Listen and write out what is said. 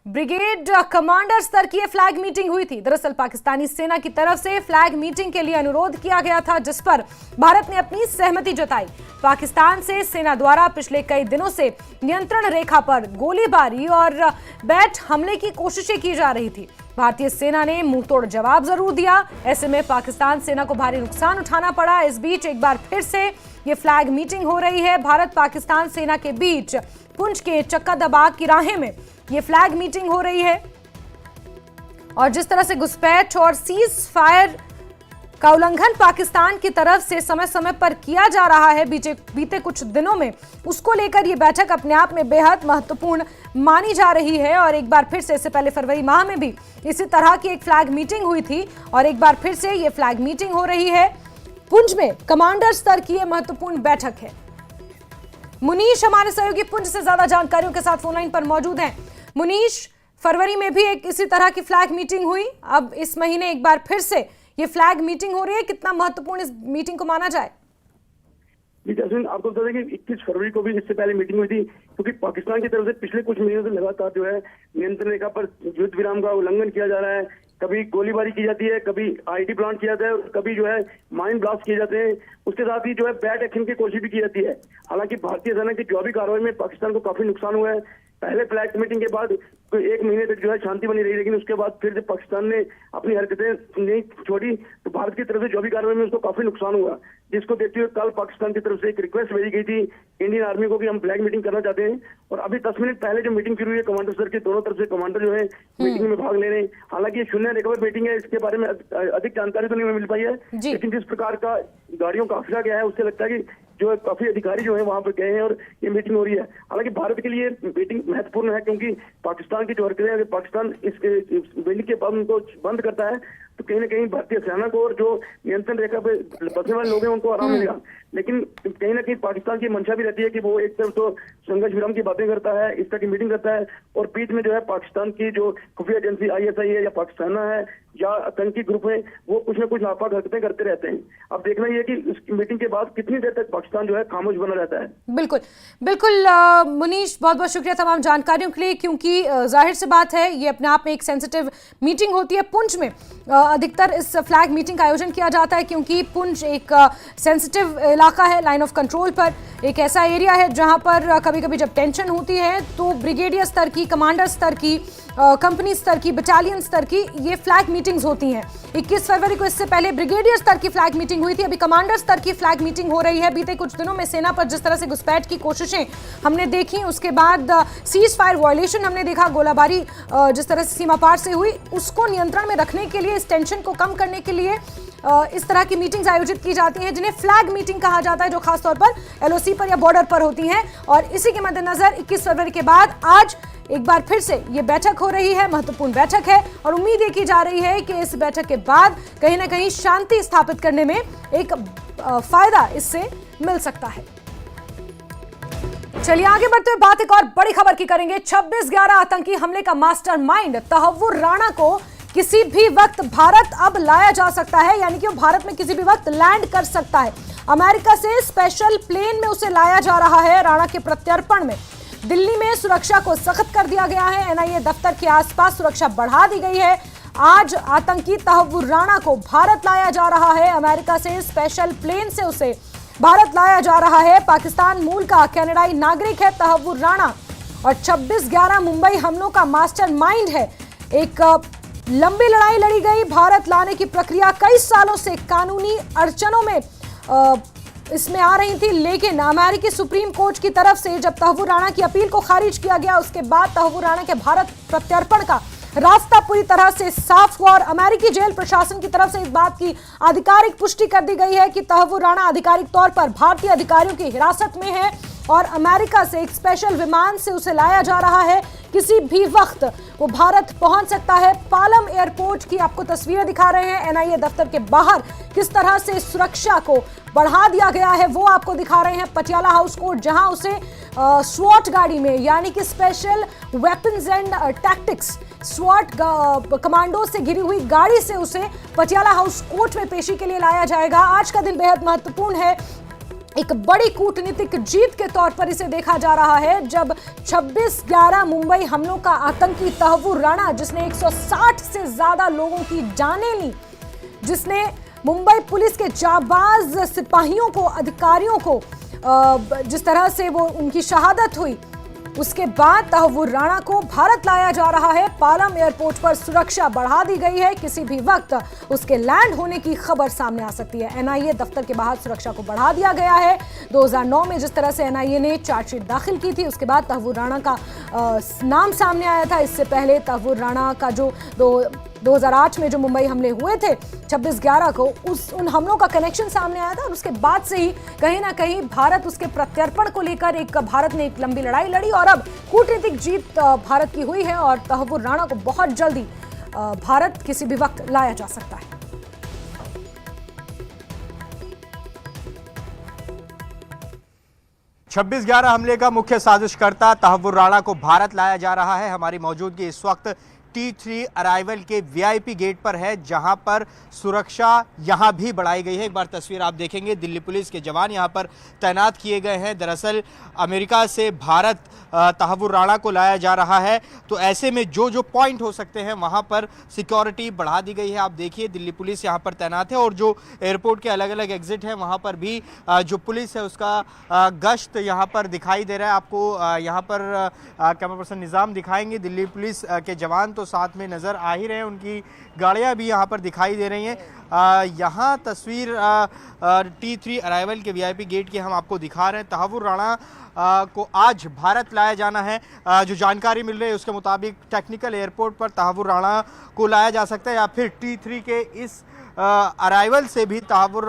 Brigade commander स्तर की flag meeting हुई थी। दरअसल पाकिस्तानी सेना की तरफ से फ्लैग मीटिंग के लिए अनुरोध किया गया था, जिस पर भारत ने अपनी सहमति जताई। पाकिस्तान से सेना द्वारा पिछले कई दिनों से नियंत्रण रेखा पर गोलीबारी और बैट हमले की कोशिशें की जा रही थी। भारतीय सेना ने मुंहतोड़ जवाब जरूर दिया। ऐसे में पाकिस्तान सेना को भारी नुकसान उठाना पड़ा। इस बीच एक बार फिर से ये फ्लैग मीटिंग हो रही है। भारत पाकिस्तान सेना के बीच पुंछ के चक्का दबाव की राहें में ये फ्लैग मीटिंग हो रही है। और जिस तरह से घुसपैठ और सीज फायर का उल्लंघन पाकिस्तान की तरफ से समय समय पर किया जा रहा है बीते कुछ दिनों में, उसको लेकर ये बैठक अपने आप में बेहद महत्वपूर्ण मानी जा रही है। और एक बार फिर से, इससे पहले फरवरी माह में भी इसी तरह की एक फ्लैग मीटिंग हुई थी और एक बार फिर से ये फ्लैग मीटिंग हो रही है। पुंछ में कमांडर स्तर की यह महत्वपूर्ण बैठक है। मुनीश हमारे सहयोगी पुंछ से ज्यादा जानकारियों के साथ फोनलाइन पर मौजूद हैं। मुनीश, फरवरी में भी एक इसी तरह की फ्लैग मीटिंग हुई, अब इस महीने एक बार फिर से ये फ्लैग मीटिंग हो रही है। कितना महत्वपूर्ण इस मीटिंग को माना जाए? आपको बता दें कि 21 फरवरी को भी इससे पहले मीटिंग हुई थी, क्योंकि पाकिस्तान की तरफ से पिछले कुछ महीनों से लगातार जो है नियंत्रण रेखा पर युद्ध विराम का उल्लंघन किया जा रहा है। कभी गोलीबारी की जाती है, कभी आईडी प्लांट किया जाता है, कभी जो है माइन ब्लास्ट किए जाते हैं। उसके साथ ही जो है बैट एक्शन की कोशिश भी की जाती है। हालांकि भारतीय सेना की जवाबी कार्रवाई में पाकिस्तान को काफी नुकसान हुआ है। पहले फ्लैग मीटिंग के बाद एक महीने तक जो है शांति बनी रही, लेकिन उसके बाद फिर जब पाकिस्तान ने अपनी हरकतें नहीं छोड़ी तो भारत की तरफ से जवाबी कार्रवाई में उसको काफी नुकसान हुआ, जिसको देखते हुए कल पाकिस्तान की तरफ से एक रिक्वेस्ट भेजी गई थी इंडियन आर्मी को कि हम फ्लैग मीटिंग करना चाहते हैं। और अभी 10 मिनट पहले जो मीटिंग शुरू हुई है, कमांडर स्तर के दोनों तरफ से कमांडर जो है मीटिंग में भाग ले रहे हैं। हालांकि ये शून्य रिकवर मीटिंग है, इसके बारे में अधिक जानकारी तो नहीं मिल पाई है, लेकिन जिस प्रकार का गाड़ियों का काफिला गया है उससे लगता है कि जो काफी अधिकारी जो है वहां पर गए हैं और ये मीटिंग हो रही है। हालांकि भारत के लिए मीटिंग महत्वपूर्ण है, क्योंकि पाकिस्तान की जो हरकतें हैं, पाकिस्तान इस बिल्डिंग के बाद उनको बंद करता है तो कहीं ना कहीं भारतीय सेना को और जो नियंत्रण रेखा पे बसने वाले लोग हैं उनको आराम मिलेगा। लेकिन कहीं ना कहीं पाकिस्तान की मंशा भी रहती है कि वो एक तरफ तो संघर्ष विराम की बातें करता है, इस तरह की मीटिंग करता है, और बीच में जो है पाकिस्तान की जो खुफिया एजेंसी ISI है या पाकिस्तान है या आतंकी ग्रुप है, वो कुछ ना कुछ नापाक हरकतें करते रहते हैं। अब देखना ये कि इस मीटिंग के बाद कितनी देर तक पाकिस्तान जो है खामोश बना रहता है। बिल्कुल बिल्कुल मुनीश, बहुत बहुत शुक्रिया तमाम जानकारियों के लिए, क्योंकि जाहिर सी बात है ये अपने आप में एक सेंसिटिव मीटिंग होती है। पुंछ में अधिकतर इस फ्लैग मीटिंग का आयोजन किया जाता है, क्योंकि पुंछ एक सेंसिटिव इलाका है, लाइन ऑफ कंट्रोल पर एक ऐसा एरिया है जहां पर कभी कभी जब टेंशन होती है तो ब्रिगेडियर स्तर की, कमांडर स्तर की, कंपनी स्तर की, बटालियन स्तर की ये फ्लैग मीटिंग्स होती हैं। 21 फरवरी को इससे पहले ब्रिगेडियर स्तर की फ्लैग मीटिंग हुई थी, अभी कमांडर स्तर की फ्लैग मीटिंग हो रही है। बीते कुछ दिनों में सेना पर जिस तरह से घुसपैठ की कोशिशें हमने देखी, उसके बाद सीज फायर वायलेशन हमने देखा, गोलाबारी जिस तरह से सीमा पार से हुई, उसको नियंत्रण में रखने के लिए, इस टेंशन को कम करने के लिए इस तरह की मीटिंग्स आयोजित की जाती हैं, जिन्हें फ्लैग मीटिंग कहा जाता है, जो खासतौर पर LOC पर या बॉर्डर पर होती हैं। और इसी के मद्देनजर 21 फरवरी के बाद आज एक बार फिर से ये बैठक हो रही है, महत्वपूर्ण बैठक है, और उम्मीद ये की जा रही है कि इस बैठक के बाद कहीं ना कहीं शांति स्थापित करने में एक फायदा इससे मिल सकता है। चलिए आगे बढ़ते हुए बात एक और बड़ी खबर की करेंगे। 26/11 आतंकी हमले का मास्टरमाइंड तहव्वुर राणा को किसी भी वक्त भारत अब लाया जा सकता है, यानी कि वो भारत में किसी भी वक्त लैंड कर सकता है। अमेरिका से स्पेशल प्लेन में उसे लाया जा रहा है। राणा के प्रत्यर्पण में दिल्ली में सुरक्षा को सख्त कर दिया गया है। NIA दफ्तर के आसपास सुरक्षा बढ़ा दी गई है। आज आतंकी तहव्वुर राणा को भारत लाया जा रहा है। अमेरिका से स्पेशल प्लेन से उसे भारत लाया जा रहा है। पाकिस्तान मूल का कनाडाई नागरिक है तहव्वुर राणा, और 26/11 मुंबई हमलों का मास्टरमाइंड है। एक लंबी लड़ाई लड़ी गई। भारत लाने की प्रक्रिया कई सालों से कानूनी अड़चनों में इसमें आ रही थी, लेकिन अमेरिकी सुप्रीम कोर्ट की तरफ से जब तहव्वुर राणा की अपील को खारिज किया गया, उसके बाद तहव्वुर राणा के भारत प्रत्यर्पण का रास्ता पूरी तरह से साफ हुआ। और अमेरिकी जेल प्रशासन की तरफ से इस बात की आधिकारिक पुष्टि कर दी गई है कि तहव्वुर राणा आधिकारिक तौर पर भारतीय अधिकारियों की हिरासत में है और अमेरिका से एक स्पेशल विमान से उसे लाया जा रहा है। किसी भी वक्त वो भारत पहुंच सकता है। पालम एयरपोर्ट की आपको तस्वीरें दिखा रहे हैं। NIA दफ्तर के बाहर किस तरह से सुरक्षा को बढ़ा दिया गया है वो आपको दिखा रहे हैं। पटियाला हाउस कोर्ट, जहां उसे स्वॉट गाड़ी में, यानी कि स्पेशल वेपन्स एंड टैक्टिक्स स्वॉट कमांडो से घिरी हुई गाड़ी से उसे पटियाला हाउस कोर्ट में पेशी के लिए लाया जाएगा। आज का दिन बेहद महत्वपूर्ण है। एक बड़ी कूटनीतिक जीत के तौर पर इसे देखा जा रहा है, जब 26/11 मुंबई हमलों का आतंकी तहव्वुर राणा, जिसने 160 से ज्यादा लोगों की जानें ली, जिसने मुंबई पुलिस के जाबाज सिपाहियों को, अधिकारियों को जिस तरह से वो उनकी शहादत हुई, उसके बाद तहव्वुर राणा को भारत लाया जा रहा है। पालम एयरपोर्ट पर सुरक्षा बढ़ा दी गई है, किसी भी वक्त उसके लैंड होने की खबर सामने आ सकती है। एनआईए दफ्तर के बाहर सुरक्षा को बढ़ा दिया गया है। 2009 में जिस तरह से एनआईए ने चार्जशीट दाखिल की थी, उसके बाद तहव्वुर राणा का नाम सामने आया था। इससे पहले तहव्वुर राणा का जो 2008 में जो मुंबई हमले हुए थे 26/11 को, उन हमलों का कनेक्शन सामने आया था, और उसके बाद से ही कहीं ना कहीं भारत उसके प्रत्यर्पण को लेकर भारत ने एक लंबी लड़ाई लड़ी, और अब कूटनीतिक जीत भारत की हुई है और तहव्वुर राणा को बहुत जल्दी भारत किसी भी वक्त लाया जा सकता है। छब्बीस 11 हमले का मुख्य साजिशकर्ता तहव्वुर राणा को भारत लाया जा रहा है। हमारी मौजूदगी इस वक्त T3 अराइवल के वीआईपी गेट पर है, जहां पर सुरक्षा यहां भी बढ़ाई गई है। एक बार तस्वीर आप देखेंगे, दिल्ली पुलिस के जवान यहां पर तैनात किए गए हैं। दरअसल अमेरिका से भारत तहव्वुर राणा को लाया जा रहा है, तो ऐसे में जो जो पॉइंट हो सकते हैं वहां पर सिक्योरिटी बढ़ा दी गई है। आप देखिए, दिल्ली पुलिस यहां पर तैनात है, और जो एयरपोर्ट के अलग अलग एग्जिट हैं वहां पर भी जो पुलिस है उसका गश्त यहां पर दिखाई दे रहा है। आपको यहां पर कैमरा पर्सन निज़ाम दिखाएंगे। दिल्ली पुलिस के जवान तो साथ में नज़र आ ही रहे हैं, उनकी गाड़ियां भी यहां पर दिखाई दे रही हैं। यहाँ तस्वीर T3 अराइवल के वीआईपी गेट की हम आपको दिखा रहे हैं। तहव्वुर राणा को आज भारत लाया जाना है। जो जानकारी मिल रही है उसके मुताबिक टेक्निकल एयरपोर्ट पर तहव्वुर राणा को लाया जा सकता है, या फिर T3 के इस अराइवल से भी तहव्वुर